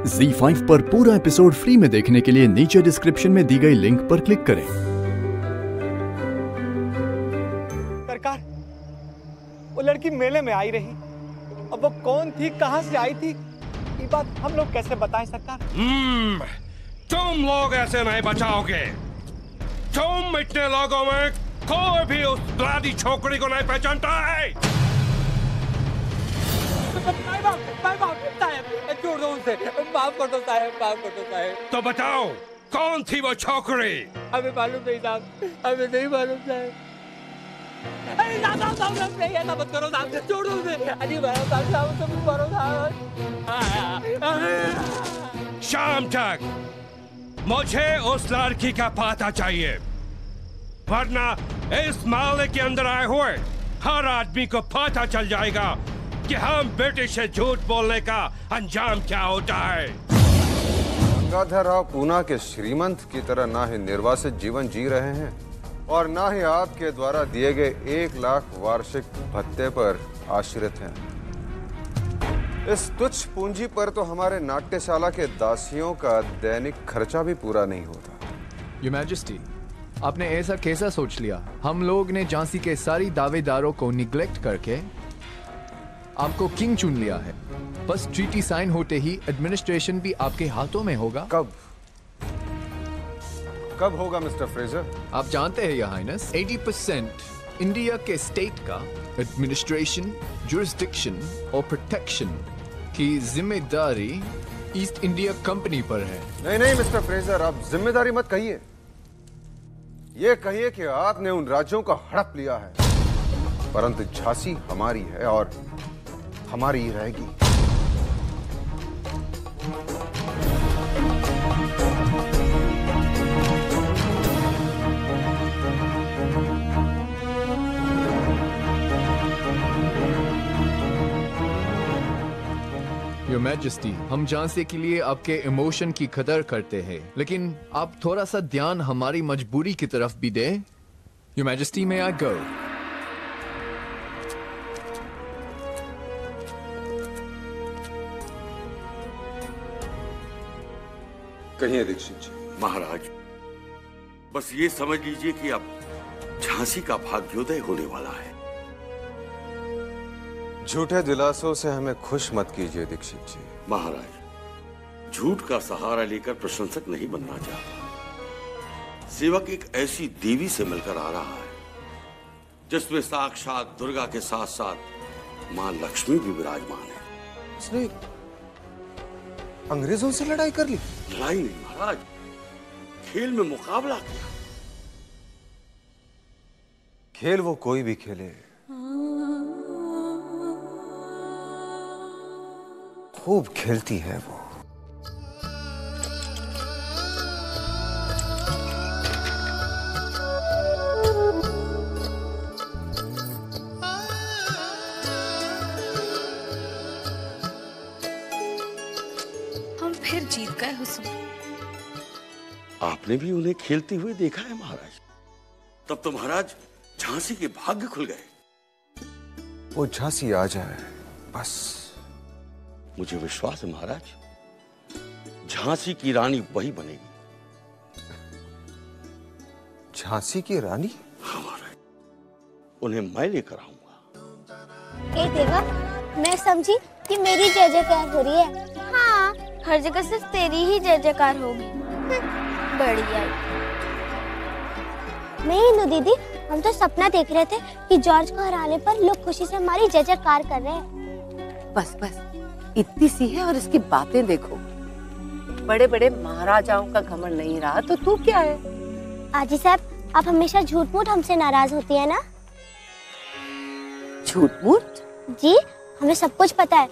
ZEE5 पर पूरा episode free में देखने के लिए नीचे डिस्क्रिप्शन में दी गई लिंक पर क्लिक करें। सरकार, वो लड़की मेले में आई रही, अब वो कौन थी, कहां से आई थी, ये बात हम लोग कैसे बताएं सरकार? तुम लोग ऐसे नहीं बचाओगे। तुम इतने लोगों में कोई भी उस ब्लाडी छोकरी को नहीं पहचानता है। छोड़ दो उसे, माफ कर दो साहब, माफ कर दो साहब। तो बताओ कौन थी वो छोकरी? हमें मालूम नहीं साहब, हमें नहीं मालूम साहब। अरे साहब नहीं, ऐसा मत करो साहब, छोड़ दो उसे। अरे साहब तुम करो साहब। शाम तक मुझे उस लड़की का पता चाहिए, वरना इस माले के अंदर आए हुए हर आदमी को पता चल जाएगा कि हम ब्रिटिश से झूठ बोलने का अंजाम क्या होता है। गंगाधर राव पूना के श्रीमंत की तरह ना ही निर्वासित जीवन जी रहे हैं और ना ही आपके द्वारा दिए गए 1 लाख वार्षिक भत्ते पर आश्रित हैं। इस तुच्छ पूंजी पर तो हमारे नाट्यशाला के दासियों का दैनिक खर्चा भी पूरा नहीं होता। योर मैजेस्टी, आपने ऐसा कैसा सोच लिया? हम लोग ने झांसी के सारी दावेदारों को निग्लेक्ट करके आपको किंग चुन लिया है। बस ट्रीटी साइन होते ही एडमिनिस्ट्रेशन भी आपके हाथों में होगा। कब होगा मिस्टर फ्रेजर? आप जानते हैं योर हाइनेस, 80% इंडिया के स्टेट का एडमिनिस्ट्रेशन, जुरिस्डिक्शन और प्रोटेक्शन की जिम्मेदारी ईस्ट इंडिया कंपनी पर है। नहीं मिस्टर फ्रेजर, आप जिम्मेदारी मत कहिए, ये कहिए कि आपने उन राज्यों का हड़प लिया है, परंतु झांसी हमारी है और हमारी ही रहेगी। योर मैजेस्टी, हम झांसी के लिए आपके इमोशन की कदर करते हैं, लेकिन आप थोड़ा सा ध्यान हमारी मजबूरी की तरफ भी दें। Your majesty, may I go? कहिए दीक्षित जी। महाराज, बस ये समझ लीजिए कि अब झांसी का भाग्योदय होने वाला है। झूठे दिलासों से हमें खुश मत कीजिए दीक्षित जी। महाराज, झूठ का सहारा लेकर प्रशंसक नहीं बनना चाहता। सेवक एक ऐसी देवी से मिलकर आ रहा है जिसमें साक्षात दुर्गा के साथ साथ मां लक्ष्मी भी विराजमान है। उसने अंग्रेजों से लड़ाई कर ली? लड़ाई नहीं महाराज, खेल में मुकाबला किया। खेल वो कोई भी खेले, खूब खेलती है वो। फिर जीत गए हुस्न। आपने भी उन्हें खेलते हुए देखा है महाराज। तब तो महाराज झांसी के भाग्य खुल गए। वो झांसी आ जाए बस। मुझे विश्वास है महाराज, झांसी की रानी वही बनेगी। झांसी की रानी? हाँ महाराज, उन्हें मैं लेकर आऊंगा। ए देवा, मैं समझी कि मेरी जय जयकार हो रही है। हाँ, हर जगह सिर्फ तेरी ही जय जयकार होगी। बढ़िया। नहीं नु दीदी, हम तो सपना देख रहे थे कि जॉर्ज को हराने पर लोग खुशी से हमारी जय जयकार कर रहे हैं। बस इतनी सी है और इसकी बातें देखो। बड़े बड़े महाराजाओं का घमंड नहीं रहा तो तू क्या है? आजी साहब, आप हमेशा झूठ मूठ हमसे नाराज होती है ना? झूठ मूठ? जी, हमें सब कुछ पता है।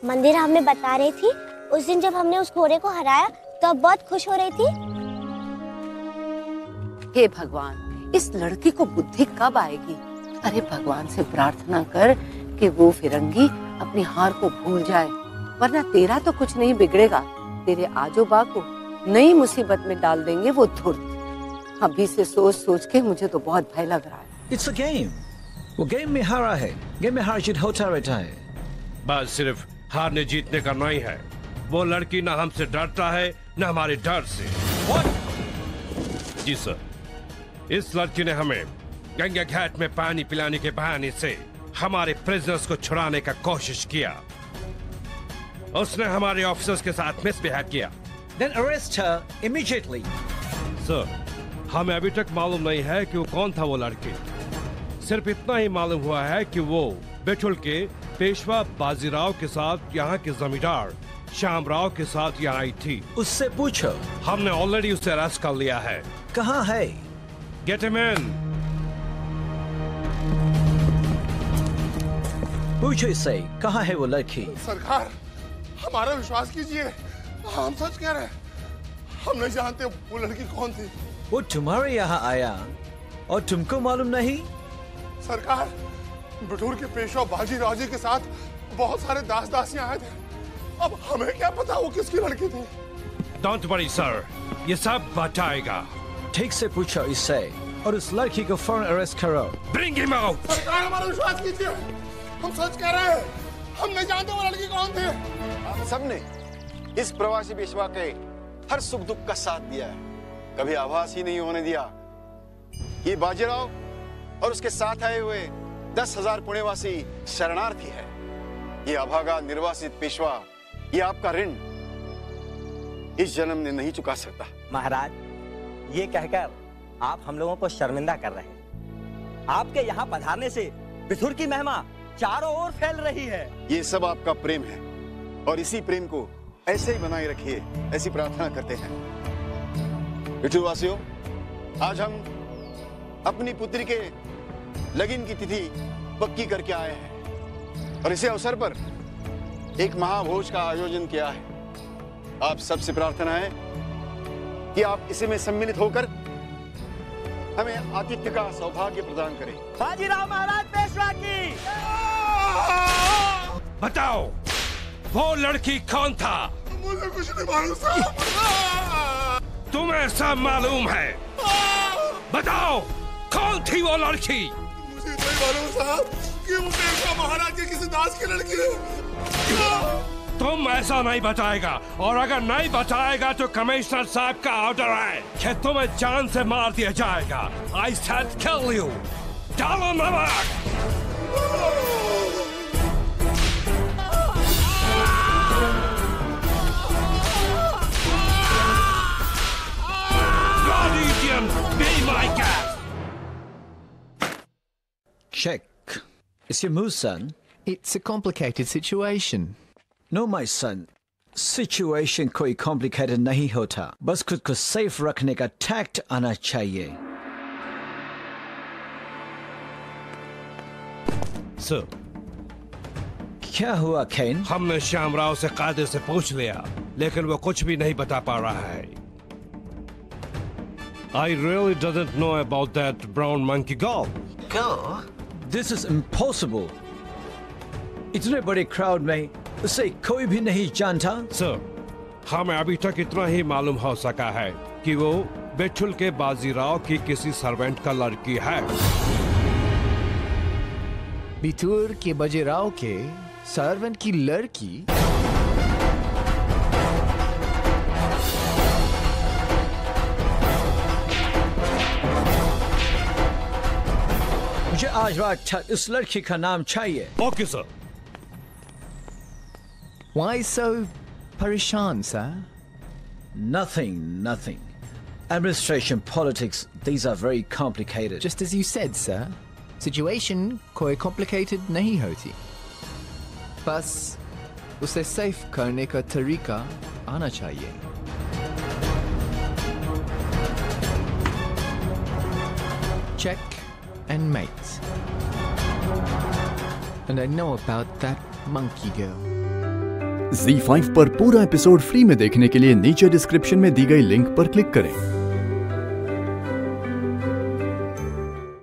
मंदिर हमें बता रही थी, उस दिन जब हमने उस घोड़े को हराया तो अब बहुत खुश हो रही थी। हे भगवान, इस लड़की को बुद्धि कब आएगी? अरे भगवान से प्रार्थना कर कि वो फिरंगी अपनी हार को भूल जाए, वरना तेरा तो कुछ नहीं बिगड़ेगा, तेरे आजोबा को नई मुसीबत में डाल देंगे वो धुर्त। अभी से सोच सोच के मुझे तो बहुत भय लग रहा है। It's a game. वो गेम में हारा है, गेम में हार जीत होता रहता है। बस सिर्फ हारने जीतने का नहीं है, वो लड़की ना हमसे डरता है ना हमारे डर से। जी सर, इस लड़की ने हमें गंगा घाट में पानी पिलाने के बहाने से हमारे प्रिजनर्स को छुड़ाने का कोशिश किया। उसने हमारे ऑफिसर्स के साथ मिसबिहेव किया। Then arrest her immediately. Sir, हमें अभी तक मालूम नहीं है कि वो कौन था वो लड़की। सिर्फ इतना ही मालूम हुआ है कि वो बैठुल के पेशवा बाजीराव के साथ यहाँ के जमींदार श्यामराव के साथ यहाँ आई थी। उससे पूछो। हमने ऑलरेडी उसे अरेस्ट कर लिया है। कहाँ है? Get him in. पूछो इससे, कहाँ है वो लड़की? सरकार, हमारा विश्वास कीजिए, हम सच कह रहे हैं। हम नहीं जानते वो लड़की कौन थी। वो तुम्हारे यहाँ आया और तुमको मालूम नहीं? सरकार, बिठूर के पेशवा बाजीराव जी के साथ बहुत सारे दास दासियां आए थे। अब हमें क्या पता वो किसकी लड़की थी। Don't worry, sir. ये सब बताएगा। ठीक से पूछो इससे और उस लड़की को फौरन अरेस्ट करो। Bring him out. सरकार, हमारा विश्वास कीजिए, हम सच कह रहे हैं। हम नहीं जानते वो लड़की कौन थी। आप सबने इस प्रवासी पेशवा के हर सुख दुख का साथ दिया है, कभी आभास ही नहीं होने दिया। ये बाजीराव और उसके साथ आए हुए 10,000 पुणेवासी शरणार्थी है। ये अभागा निर्वासित पेशवा, ये आपका ऋण इस जन्म ने नहीं चुका सकता। महाराज, ये कहकर आप हम लोगों को शर्मिंदा कर रहे हैं। आपके यहाँ पधारने से बिथुर की महिमा चारों ओर फैल रही है। ये सब आपका प्रेम है और इसी प्रेम को ऐसे ही बनाए रखिए, ऐसी प्रार्थना करते हैं। बिठूरवासियों, आज हम अपनी पुत्री के लगन की तिथि पक्की करके आए हैं और इसी अवसर पर एक महाभोज का आयोजन किया है। आप सबसे प्रार्थना है कि आप इसी में सम्मिलित होकर हमें आतिथ्य का सौभाग्य प्रदान करें। बाजीराव महाराज पेशवा की। बताओ, वो लड़की कौन था? मुझे कुछ नहीं मालूम साहब। तुम्हें सब मालूम है? बताओ, कौन थी वो लड़की? मुझे नहीं मालूम साहब कि वो पेशवा महाराज के किसी दास की लड़की है। तुम ऐसा नहीं बताएगा, और अगर नहीं बताएगा तो कमिश्नर साहब का ऑर्डर है कि तुम्हें जान से मार दिया जाएगा। I said kill you. डालो नमक। Guardian, be my guest. Check. Is your move, son? It's a complicated situation. No, my son. Situation कोई complicated नहीं होता, बस खुद को safe रखने का tact आना चाहिए। Sir, क्या हुआ केन? हमने श्यामराव से कायदे से पूछ लिया, लेकिन वो कुछ भी नहीं बता पा रहा है। I really didn't know about that brown monkey girl. Girl? This is impossible. इतने बड़े crowd में उसे कोई भी नहीं जानता। सर, हमें अभी तक इतना ही मालूम हो सका है कि वो बैठुल के बाजीराव की किसी सर्वेंट का लड़की है। बिथुर के बाजीराव के सर्वेंट की लड़की? मुझे आज रात इस लड़की का नाम चाहिए। Okay sir. Why so parishan, sir? Nothing. Administration, politics, these are very complicated. Just as you said, sir. Situation कोई complicated नहीं होती, बस उसे safe करने का तरीका आना चाहिए। Check and mate. And I know about that monkey girl. Z5 पर पूरा एपिसोड फ्री में देखने के लिए नीचे डिस्क्रिप्शन में दी गई लिंक पर क्लिक करें।